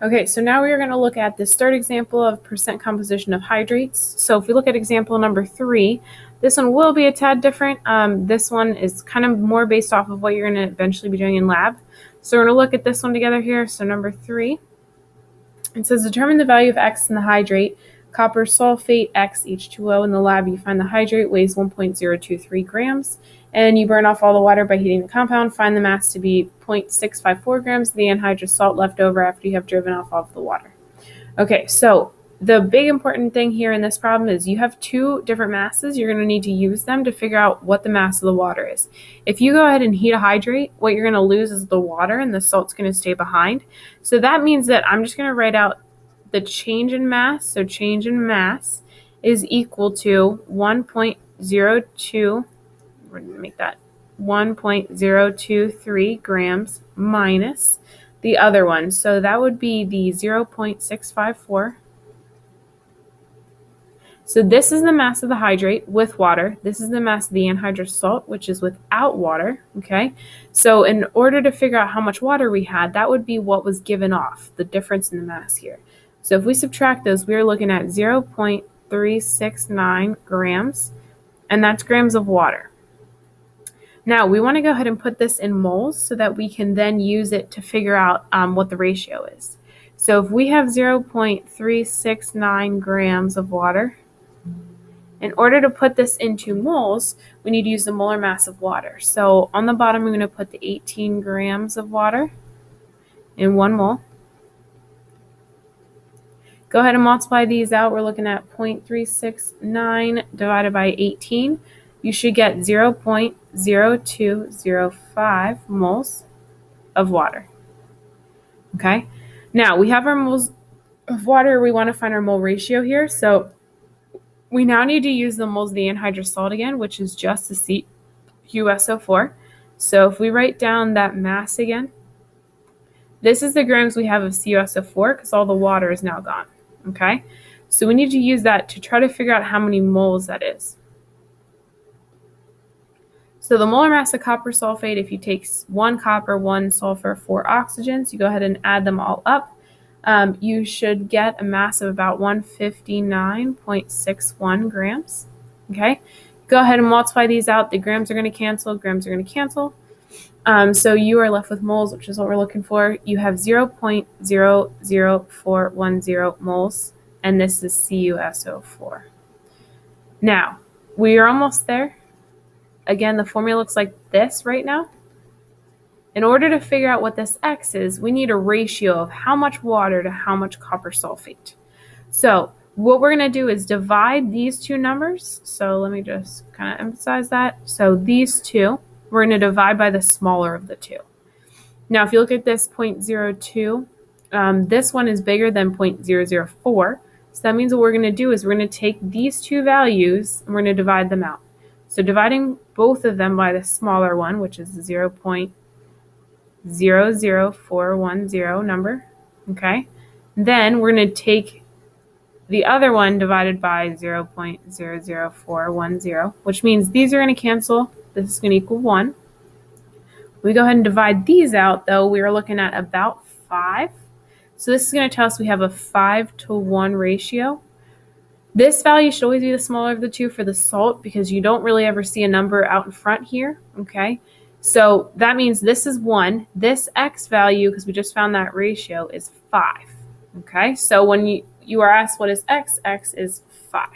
Okay, so now we are going to look at this third example of percent composition of hydrates. So if we look at example number 3, this one will be a tad different. This one is kind of more based off of what you're going to eventually be doing in lab. So we're going to look at this one together here. So number 3, it says determine the value of X in the hydrate, copper sulfate X H2O. In the lab, you find the hydrate weighs 1.023 grams, and you burn off all the water by heating the compound. Find the mass to be 0.654 grams of the anhydrous salt left over after you have driven off all of the water. Okay, so the big important thing here in this problem is you have two different masses. You're going to need to use them to figure out what the mass of the water is. If you go ahead and heat a hydrate, what you're going to lose is the water and the salt's going to stay behind. So that means that I'm just going to write out the change in mass. So change in mass is equal to 1.02, we're going to make that 1.023 grams minus the other one. So that would be the 0.654. So this is the mass of the hydrate with water. This is the mass of the anhydrous salt, which is without water, okay? So in order to figure out how much water we had, that would be what was given off, the difference in the mass here. So if we subtract those, we're looking at 0.369 grams, and that's grams of water. Now, we want to go ahead and put this in moles so that we can then use it to figure out what the ratio is. So if we have 0.369 grams of water, in order to put this into moles, we need to use the molar mass of water. So on the bottom, I'm going to put the 18 grams of water in 1 mole. Go ahead and multiply these out. We're looking at 0.369 divided by 18. You should get 0.0205 moles of water. Okay? Now, we have our moles of water. We want to find our mole ratio here. So we now need to use the moles of the anhydrous salt again, which is just the CuSO4. So if we write down that mass again, this is the grams we have of CuSO4 because all the water is now gone. Okay? So we need to use that to try to figure out how many moles that is. So the molar mass of copper sulfate, if you take 1 copper, 1 sulfur, 4 oxygens, you go ahead and add them all up, you should get a mass of about 159.61 grams. Okay, go ahead and multiply these out. The grams are going to cancel, grams are going to cancel. So you are left with moles, which is what we're looking for. You have 0.00410 moles, and this is CuSO4. Now, we are almost there. Again, the formula looks like this right now. In order to figure out what this X is, we need a ratio of how much water to how much copper sulfate. So what we're going to do is divide these two numbers. So let me just kind of emphasize that. So these two, we're going to divide by the smaller of the two. Now, if you look at this 0.02, this one is bigger than 0.004. So that means what we're going to do is we're going to take these two values and we're going to divide them out. So dividing both of them by the smaller one, which is the 0.00410 number, okay? Then we're going to take the other one divided by 0.00410, which means these are going to cancel. This is going to equal 1. We go ahead and divide these out, though. We are looking at about 5. So this is going to tell us we have a 5-to-1 ratio. This value should always be the smaller of the two for the salt because you don't really ever see a number out in front here, okay? So that means this is 1. This X value, because we just found that ratio, is 5, okay? So when you are asked what is X, X is 5.